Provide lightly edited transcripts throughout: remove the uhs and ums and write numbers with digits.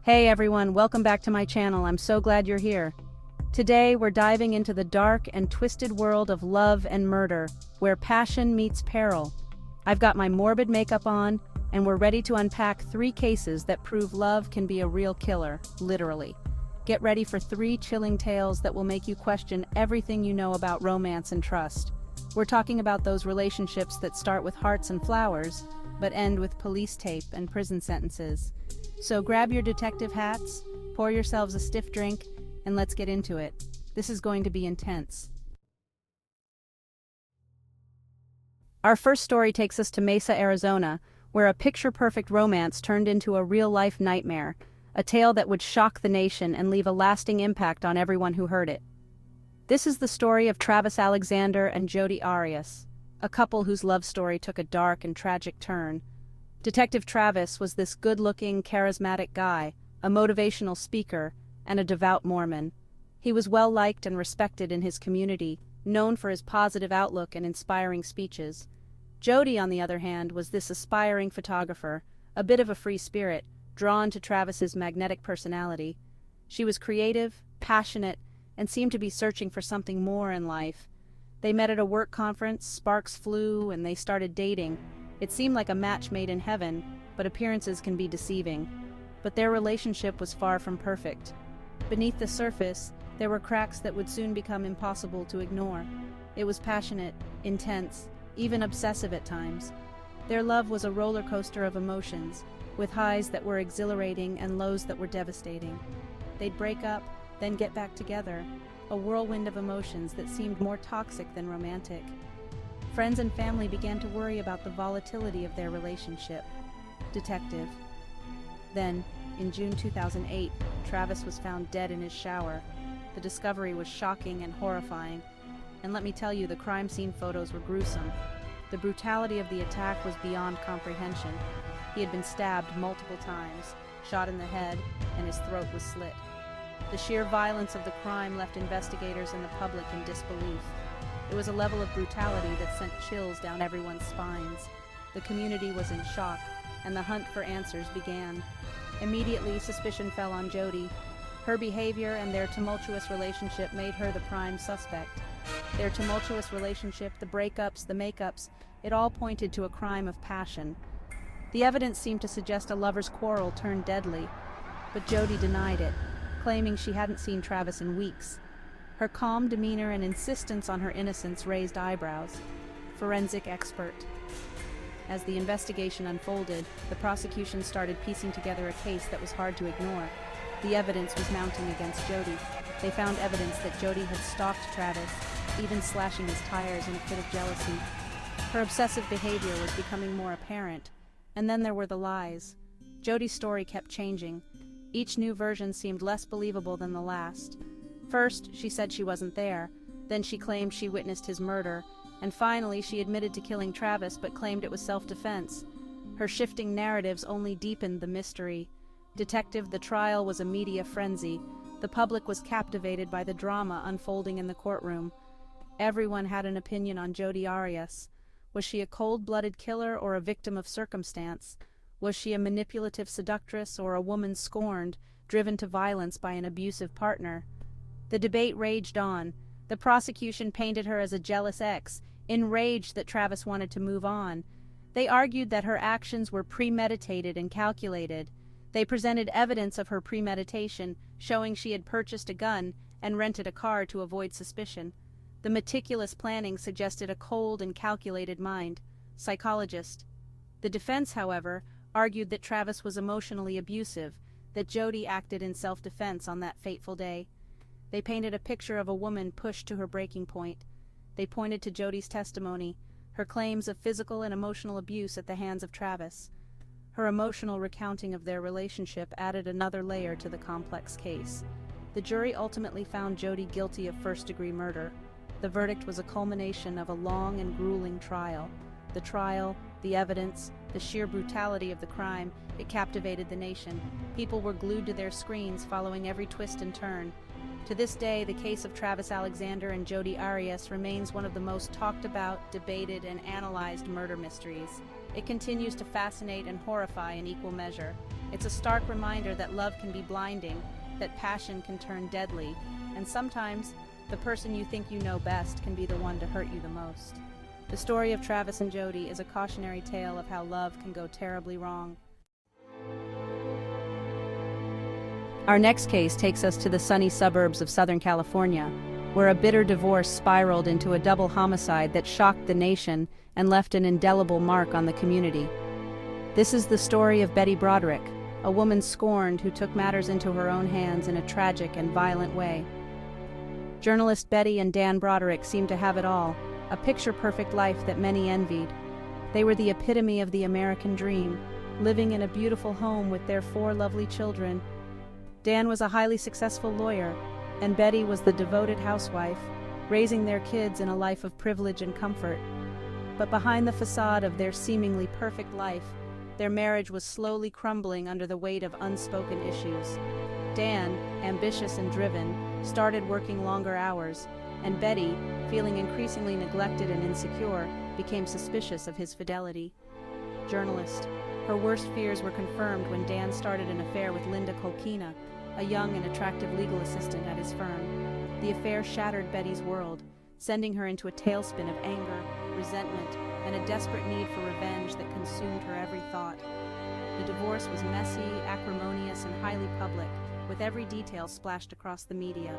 Hey everyone, welcome back to my channel. I'm so glad you're here. Today we're diving into the dark and twisted world of love and murder, where passion meets peril. I've got my morbid makeup on, and we're ready to unpack 3 cases that prove love can be a real killer, literally. Get ready for 3 chilling tales that will make you question everything you know about romance and trust. We're talking about those relationships that start with hearts and flowers, but end with police tape and prison sentences. So grab your detective hats, pour yourselves a stiff drink, and let's get into it. This is going to be intense. Our first story takes us to Mesa, Arizona, where a picture-perfect romance turned into a real-life nightmare, a tale that would shock the nation and leave a lasting impact on everyone who heard it. This is the story of Travis Alexander and Jodi Arias, a couple whose love story took a dark and tragic turn. Detective Travis was this good-looking, charismatic guy, a motivational speaker, and a devout Mormon. He was well-liked and respected in his community, known for his positive outlook and inspiring speeches. Jodi, on the other hand, was this aspiring photographer, a bit of a free spirit, drawn to Travis's magnetic personality. She was creative, passionate, and seemed to be searching for something more in life. They met at a work conference, sparks flew, and they started dating. It seemed like a match made in heaven, but appearances can be deceiving. But their relationship was far from perfect. Beneath the surface, there were cracks that would soon become impossible to ignore. It was passionate, intense, even obsessive at times. Their love was a roller coaster of emotions, with highs that were exhilarating and lows that were devastating. They'd break up, then get back together, a whirlwind of emotions that seemed more toxic than romantic. Friends and family began to worry about the volatility of their relationship. Detective. Then, in June 2008, Travis was found dead in his shower. The discovery was shocking and horrifying. And let me tell you, the crime scene photos were gruesome. The brutality of the attack was beyond comprehension. He had been stabbed multiple times, shot in the head, and his throat was slit. The sheer violence of the crime left investigators and the public in disbelief. It was a level of brutality that sent chills down everyone's spines. The community was in shock, and the hunt for answers began. Immediately, suspicion fell on Jodi. Her behavior and their tumultuous relationship made her the prime suspect. Their tumultuous relationship, the breakups, the makeups, it all pointed to a crime of passion. The evidence seemed to suggest a lover's quarrel turned deadly, but Jodi denied it, claiming she hadn't seen Travis in weeks. Her calm demeanor and insistence on her innocence raised eyebrows. Forensic expert. As the investigation unfolded, the prosecution started piecing together a case that was hard to ignore. The evidence was mounting against Jodi. They found evidence that Jodi had stalked Travis, even slashing his tires in a fit of jealousy. Her obsessive behavior was becoming more apparent. And then there were the lies. Jodi's story kept changing. Each new version seemed less believable than the last. First, she said she wasn't there. Then she claimed she witnessed his murder. And finally, she admitted to killing Travis but claimed it was self-defense. Her shifting narratives only deepened the mystery. Detective, the trial was a media frenzy. The public was captivated by the drama unfolding in the courtroom. Everyone had an opinion on Jodi Arias. Was she a cold-blooded killer or a victim of circumstance? Was she a manipulative seductress or a woman scorned, driven to violence by an abusive partner? The debate raged on. The prosecution painted her as a jealous ex, enraged that Travis wanted to move on. They argued that her actions were premeditated and calculated. They presented evidence of her premeditation, showing she had purchased a gun and rented a car to avoid suspicion. The meticulous planning suggested a cold and calculated mind. Psychologist. The defense, however, argued that Travis was emotionally abusive, that Jodi acted in self-defense on that fateful day. They painted a picture of a woman pushed to her breaking point. They pointed to Jodi's testimony, her claims of physical and emotional abuse at the hands of Travis. Her emotional recounting of their relationship added another layer to the complex case. The jury ultimately found Jodi guilty of first-degree murder. The verdict was a culmination of a long and grueling trial. The trial, the evidence, the sheer brutality of the crime, it captivated the nation. People were glued to their screens, following every twist and turn. To this day, the case of Travis Alexander and Jodi Arias remains one of the most talked about, debated, and analyzed murder mysteries. It continues to fascinate and horrify in equal measure. It's a stark reminder that love can be blinding, that passion can turn deadly, and sometimes the person you think you know best can be the one to hurt you the most. The story of Travis and Jodi is a cautionary tale of how love can go terribly wrong. Our next case takes us to the sunny suburbs of Southern California, where a bitter divorce spiraled into a double homicide that shocked the nation and left an indelible mark on the community. This is the story of Betty Broderick, a woman scorned who took matters into her own hands in a tragic and violent way. Journalist Betty and Dan Broderick seemed to have it all, a picture-perfect life that many envied. They were the epitome of the American dream, living in a beautiful home with their 4 lovely children. Dan was a highly successful lawyer, and Betty was the devoted housewife, raising their kids in a life of privilege and comfort. But behind the facade of their seemingly perfect life, their marriage was slowly crumbling under the weight of unspoken issues. Dan, ambitious and driven, started working longer hours, and Betty, feeling increasingly neglected and insecure, became suspicious of his fidelity. Journalist, her worst fears were confirmed when Dan started an affair with Linda Kolkina, a young and attractive legal assistant at his firm. The affair shattered Betty's world, sending her into a tailspin of anger, resentment, and a desperate need for revenge that consumed her every thought. The divorce was messy, acrimonious, and highly public, with every detail splashed across the media.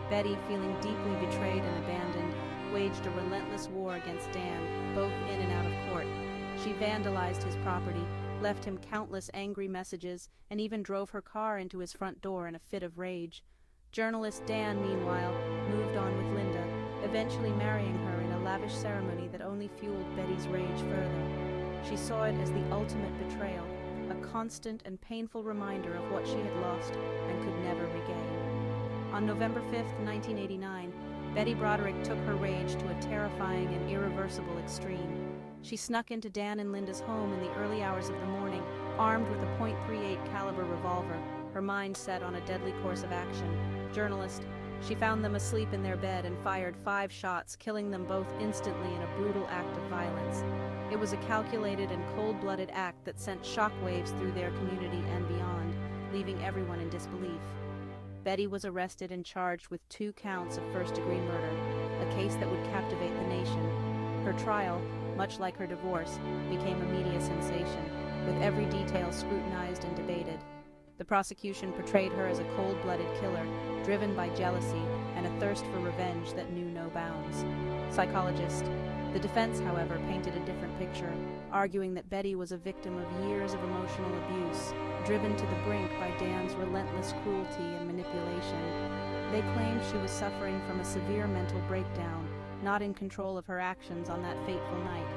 Betty, feeling deeply betrayed and abandoned, waged a relentless war against Dan, both in and out of court. She vandalized his property, left him countless angry messages, and even drove her car into his front door in a fit of rage. Journalist Dan, meanwhile, moved on with Linda, eventually marrying her in a lavish ceremony that only fueled Betty's rage further. She saw it as the ultimate betrayal, a constant and painful reminder of what she had lost and could never regain. On November 5, 1989, Betty Broderick took her rage to a terrifying and irreversible extreme. She snuck into Dan and Linda's home in the early hours of the morning, armed with a .38 caliber revolver, her mind set on a deadly course of action. Journalist, she found them asleep in their bed and fired 5 shots, killing them both instantly in a brutal act of violence. It was a calculated and cold-blooded act that sent shockwaves through their community and beyond, leaving everyone in disbelief. Betty was arrested and charged with 2 counts of first-degree murder, a case that would captivate the nation. Her trial, much like her divorce, became a media sensation, with every detail scrutinized and debated. The prosecution portrayed her as a cold-blooded killer, driven by jealousy and a thirst for revenge that knew no bounds. Psychologist. The defense, however, painted a different picture, arguing that Betty was a victim of years of emotional abuse, driven to the brink by Dan's relentless cruelty and manipulation. They claimed she was suffering from a severe mental breakdown, not in control of her actions on that fateful night.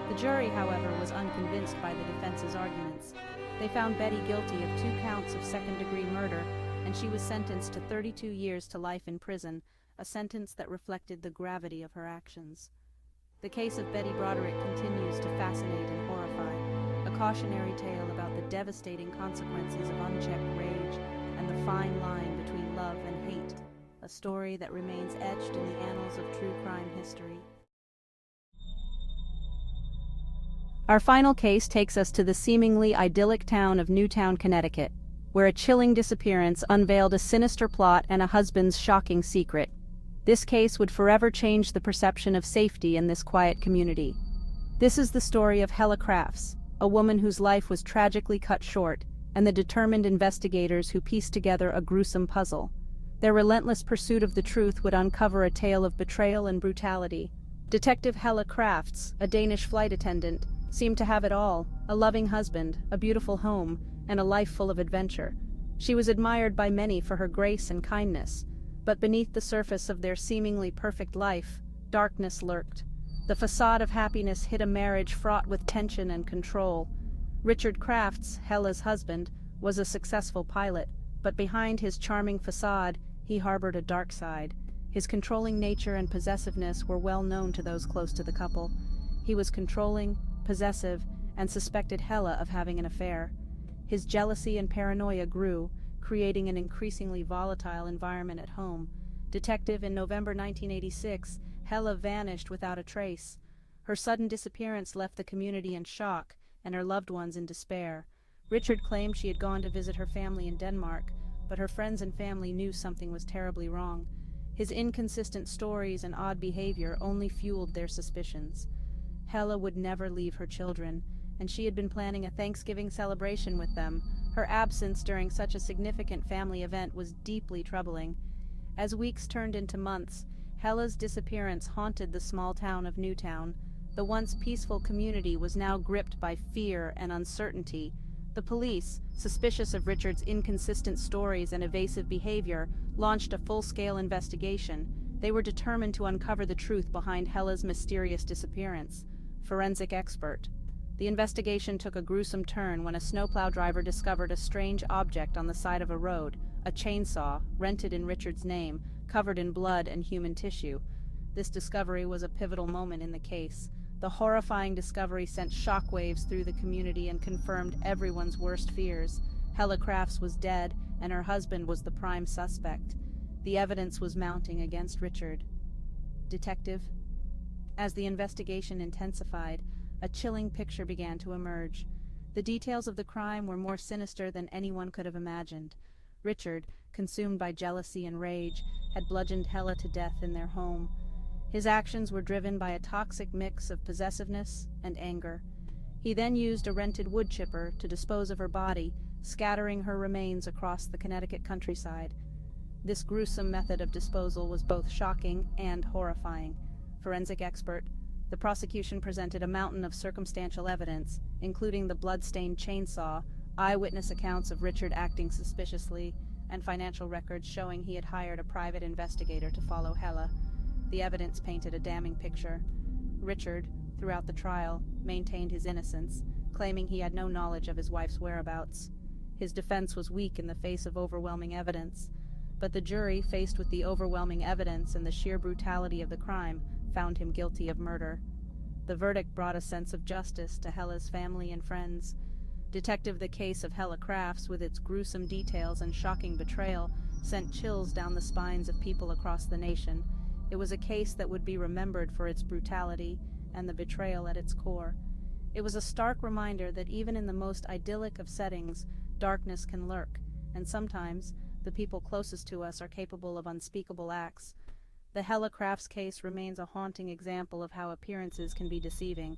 The jury, however, was unconvinced by the defense's arguments. They found Betty guilty of 2 counts of second-degree murder, and she was sentenced to 32 years to life in prison, a sentence that reflected the gravity of her actions. The case of Betty Broderick continues to fascinate and horrify, a cautionary tale about the devastating consequences of unchecked rage and the fine line between love and hate, a story that remains etched in the annals of true crime history. Our final case takes us to the seemingly idyllic town of Newtown, Connecticut, where a chilling disappearance unveiled a sinister plot and a husband's shocking secret. This case would forever change the perception of safety in this quiet community. This is the story of Hella Crafts, a woman whose life was tragically cut short, and the determined investigators who pieced together a gruesome puzzle. Their relentless pursuit of the truth would uncover a tale of betrayal and brutality. Detective Hella Crafts, a Danish flight attendant, seemed to have it all: a loving husband, a beautiful home, and a life full of adventure. She was admired by many for her grace and kindness, but beneath the surface of their seemingly perfect life, darkness lurked. The facade of happiness hid a marriage fraught with tension and control. Richard Crafts, Hella's husband, was a successful pilot, but behind his charming facade, he harbored a dark side. His controlling nature and possessiveness were well known to those close to the couple. He was controlling, possessive, and suspected Hella of having an affair. His jealousy and paranoia grew, creating an increasingly volatile environment at home. Detective, in November 1986, Hella vanished without a trace. Her sudden disappearance left the community in shock and her loved ones in despair. Richard claimed she had gone to visit her family in Denmark, but her friends and family knew something was terribly wrong. His inconsistent stories and odd behavior only fueled their suspicions. Hella would never leave her children, and she had been planning a Thanksgiving celebration with them. Her absence during such a significant family event was deeply troubling. As weeks turned into months, Hella's disappearance haunted the small town of Newtown. The once peaceful community was now gripped by fear and uncertainty. The police, suspicious of Richard's inconsistent stories and evasive behavior, launched a full-scale investigation. They were determined to uncover the truth behind Hella's mysterious disappearance. Forensic expert. The investigation took a gruesome turn when a snowplow driver discovered a strange object on the side of a road, a chainsaw, rented in Richard's name, covered in blood and human tissue. This discovery was a pivotal moment in the case. The horrifying discovery sent shockwaves through the community and confirmed everyone's worst fears. Hella Crafts was dead, and her husband was the prime suspect. The evidence was mounting against Richard. Detective. As the investigation intensified, a chilling picture began to emerge. The details of the crime were more sinister than anyone could have imagined. Richard, consumed by jealousy and rage, had bludgeoned Hella to death in their home. His actions were driven by a toxic mix of possessiveness and anger. He then used a rented wood chipper to dispose of her body, scattering her remains across the Connecticut countryside. This gruesome method of disposal was both shocking and horrifying. Forensic expert. The prosecution presented a mountain of circumstantial evidence, including the blood-stained chainsaw, eyewitness accounts of Richard acting suspiciously, and financial records showing he had hired a private investigator to follow Hella. The evidence painted a damning picture. Richard, throughout the trial, maintained his innocence, claiming he had no knowledge of his wife's whereabouts. His defense was weak in the face of overwhelming evidence, but the jury, faced with the overwhelming evidence and the sheer brutality of the crime, found him guilty of murder. The verdict brought a sense of justice to Hella's family and friends. Detective, the case of Hella Crafts, with its gruesome details and shocking betrayal, sent chills down the spines of people across the nation. It was a case that would be remembered for its brutality and the betrayal at its core. It was a stark reminder that even in the most idyllic of settings, darkness can lurk, and sometimes the people closest to us are capable of unspeakable acts. The Hella Crafts case remains a haunting example of how appearances can be deceiving.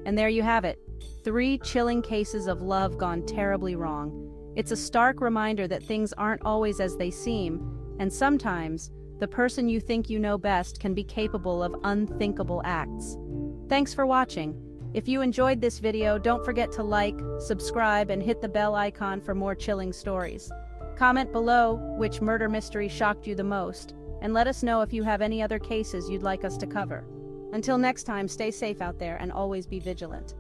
And there you have it, 3 chilling cases of love gone terribly wrong. It's a stark reminder that things aren't always as they seem, and sometimes the person you think you know best can be capable of unthinkable acts. Thanks for watching. If you enjoyed this video, don't forget to like, subscribe, and hit the bell icon for more chilling stories. Comment below which murder mystery shocked you the most, and let us know if you have any other cases you'd like us to cover. Until next time, stay safe out there and always be vigilant.